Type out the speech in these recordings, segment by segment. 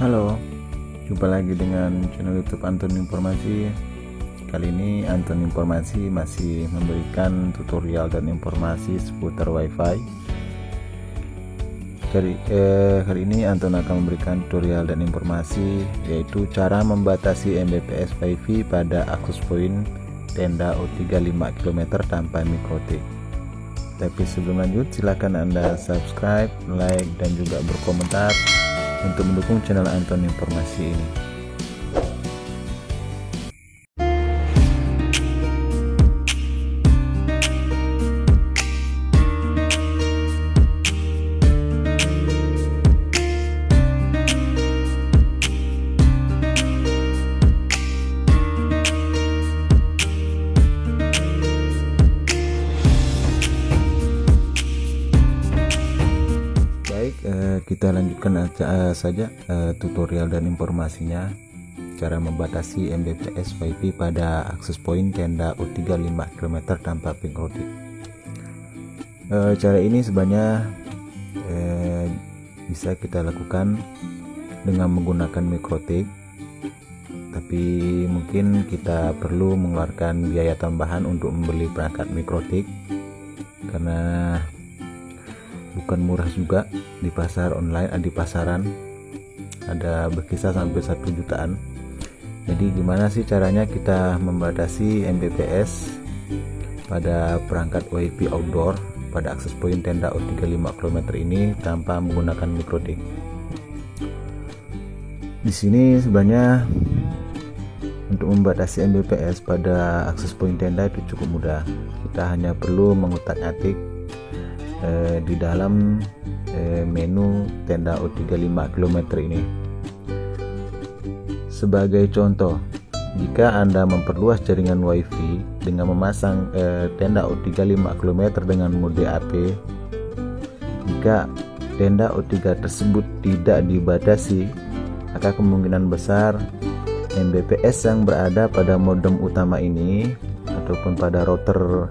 Halo, jumpa lagi dengan channel YouTube Anton Informasi. Kali ini Anton Informasi masih memberikan tutorial dan informasi seputar WiFi. Kali ini Anton akan memberikan tutorial dan informasi yaitu cara membatasi Mbps WiFi pada akses point tenda O3 5 km tanpa mikrotik. Tapi sebelum lanjut, silakan Anda subscribe, like, dan juga berkomentar untuk mendukung channel Anton Informasi ini. Kita lanjutkan saja tutorial dan informasinya, cara membatasi Mbps WiFi pada akses point tenda O3 5 km tanpa mikrotik. Cara ini sebenarnya bisa kita lakukan dengan menggunakan mikrotik, tapi mungkin kita perlu mengeluarkan biaya tambahan untuk membeli perangkat mikrotik karena bukan murah juga. Di pasar online, di pasaran ada berkisar sampai 1 jutaan. Jadi gimana sih caranya kita membatasi Mbps pada perangkat WiFi outdoor pada akses point tenda O3 5 km ini tanpa menggunakan mikrotik? Di sini sebenarnya untuk membatasi Mbps pada akses point tenda itu cukup mudah. Kita hanya perlu mengutak-atik di dalam menu tenda O3 5 km ini. Sebagai contoh, jika Anda memperluas jaringan WiFi dengan memasang tenda O3 5 km dengan mode AP, jika tenda O3 tersebut tidak dibatasi, maka kemungkinan besar Mbps yang berada pada modem utama ini ataupun pada router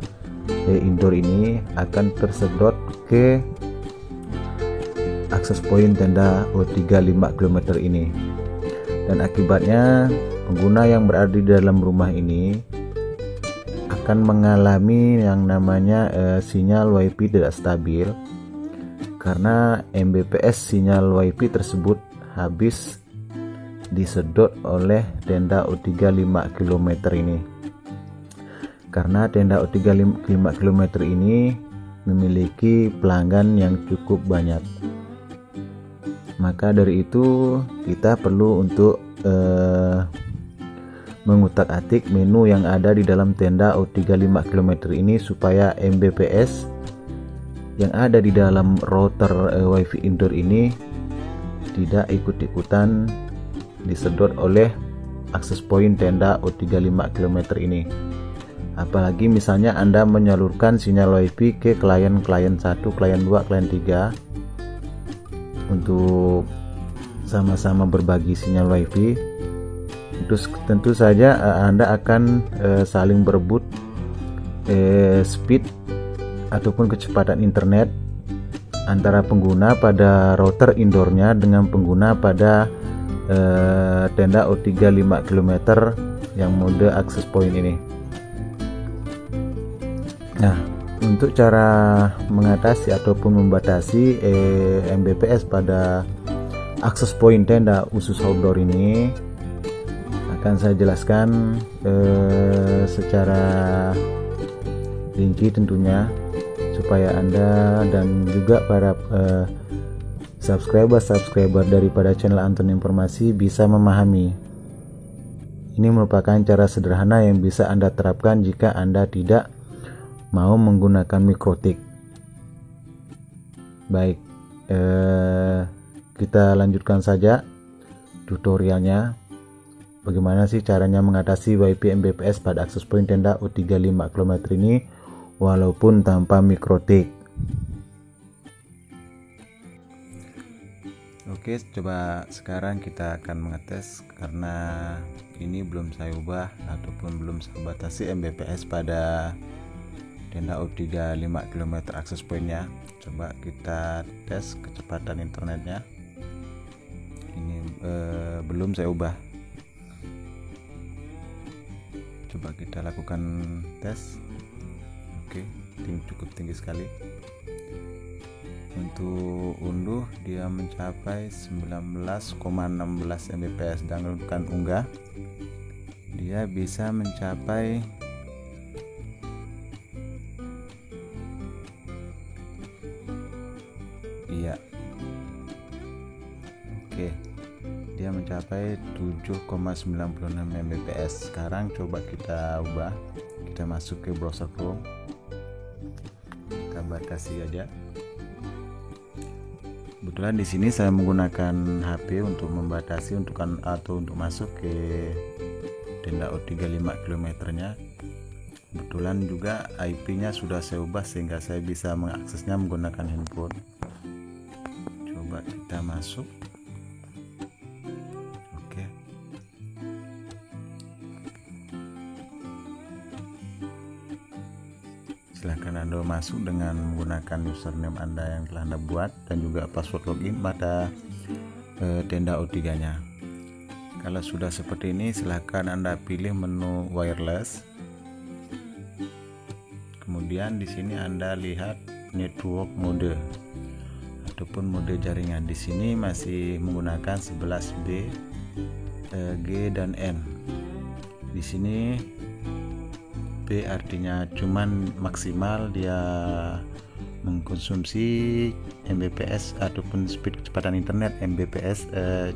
indoor ini akan tersedot ke akses point tenda O3 5 km ini, dan akibatnya pengguna yang berada di dalam rumah ini akan mengalami yang namanya sinyal WiFi tidak stabil karena Mbps sinyal WiFi tersebut habis disedot oleh tenda O3 5 km ini. Karena tenda O3 5 km ini memiliki pelanggan yang cukup banyak, maka dari itu kita perlu untuk mengutak-atik menu yang ada di dalam tenda O3 5 km ini supaya Mbps yang ada di dalam router WiFi indoor ini tidak ikut-ikutan disedot oleh akses point tenda O3 5 km ini. Apalagi misalnya Anda menyalurkan sinyal WiFi ke klien-klien 1, klien 2, klien 3 untuk sama-sama berbagi sinyal WiFi. Tentu saja Anda akan saling berebut speed ataupun kecepatan internet antara pengguna pada router indoornya dengan pengguna pada tenda O3 5 km yang mode access point ini. Nah, untuk cara mengatasi ataupun membatasi Mbps pada akses point tenda khusus outdoor ini akan saya jelaskan secara rinci tentunya, supaya Anda dan juga para subscriber daripada channel Anton Informasi bisa memahami. Ini merupakan cara sederhana yang bisa Anda terapkan jika Anda tidak mau menggunakan mikrotik. Baik, kita lanjutkan saja tutorialnya. Bagaimana sih caranya mengatasi WiFi Mbps pada akses point tenda O3 5 km ini walaupun tanpa mikrotik? Oke, coba sekarang kita akan mengetes, karena ini belum saya ubah ataupun belum saya batasi Mbps pada tenda O3 5 km akses pointnya. Coba kita tes kecepatan internetnya. Ini belum saya ubah. Coba kita lakukan tes. Oke, cukup tinggi sekali. Untuk unduh dia mencapai 19,16 Mbps, dan untuk unggah dia bisa mencapai dia mencapai 7,96 Mbps. Sekarang coba kita ubah, kita masuk ke browser Chrome, kita batasi aja. Kebetulan di sini saya menggunakan HP untuk membatasi atau untuk masuk ke tenda O3 5 km-nya. Kebetulan juga IP-nya sudah saya ubah sehingga saya bisa mengaksesnya menggunakan handphone. Coba kita masuk. Oke. Silahkan Anda masuk dengan menggunakan username Anda yang telah Anda buat dan juga password login pada tenda O3-nya. Kalau sudah seperti ini, silahkan Anda pilih menu wireless. Kemudian di sini Anda lihat network mode ataupun mode jaringan. Di sini masih menggunakan 11B, G dan N. Di sini B artinya cuman maksimal dia mengkonsumsi Mbps ataupun speed kecepatan internet Mbps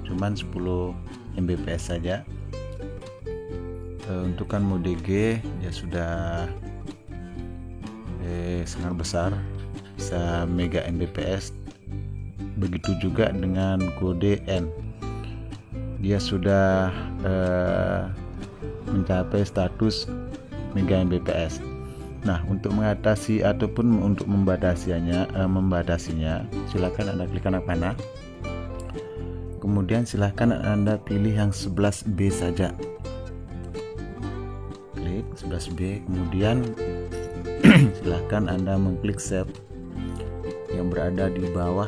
cuman 10 Mbps saja. Untuk mode G dia sudah sangat besar, bisa mega Mbps. Begitu juga dengan kode N, dia sudah mencapai status mega Mbps. Nah, untuk mengatasi ataupun untuk membatasinya, silakan Anda klik kanan panah. Kemudian silakan Anda pilih yang 11B saja. Klik 11B, kemudian silakan Anda mengklik save yang berada di bawah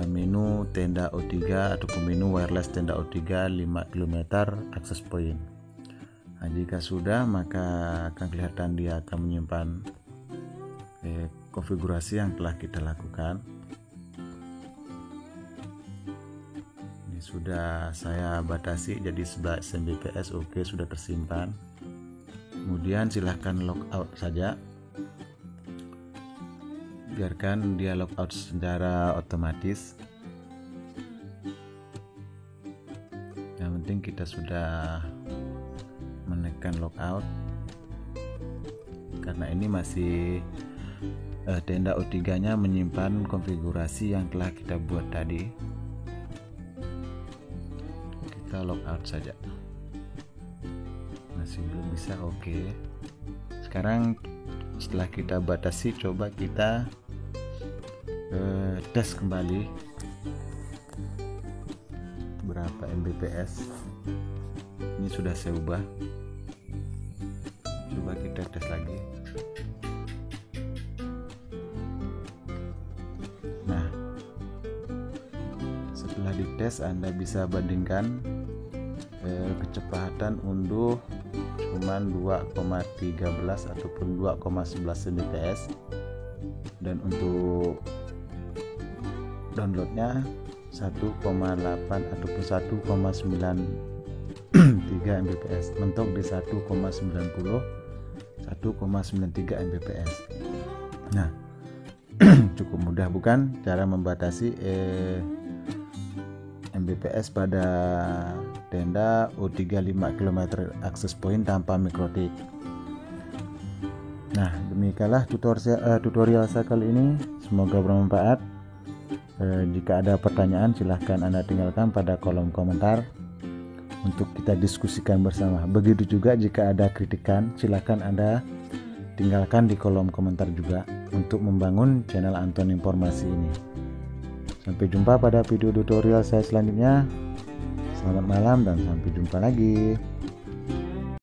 menu tenda O3 ataupun menu wireless tenda O3 5 km access point. Nah, jika sudah, maka akan kelihatan dia akan menyimpan konfigurasi yang telah kita lakukan. Ini sudah saya batasi jadi 11 Mbps. Oke, sudah tersimpan. Kemudian silahkan logout saja, biarkan dia logout secara otomatis. Yang penting kita sudah menekan logout, karena ini masih tenda O3 nya menyimpan konfigurasi yang telah kita buat tadi. Kita logout saja, masih belum bisa. Oke, sekarang setelah kita batasi, coba kita tes kembali berapa Mbps. Ini sudah saya ubah, coba kita tes lagi. Nah, setelah dites Anda bisa bandingkan kecepatan unduh cuman 2,13 ataupun 2,11 Mbps, dan untuk downloadnya 1,8 ataupun 1,93 Mbps, mentok di 1,93 Mbps. Nah, cukup mudah bukan cara membatasi Mbps pada tenda O3 5 km access point tanpa mikrotik. Nah, demikianlah tutorial saya kali ini, semoga bermanfaat. Jika ada pertanyaan, silahkan Anda tinggalkan pada kolom komentar untuk kita diskusikan bersama. Begitu juga jika ada kritikan, silahkan Anda tinggalkan di kolom komentar juga untuk membangun channel Anton Informasi ini. Sampai jumpa pada video tutorial saya selanjutnya. Selamat malam dan sampai jumpa lagi.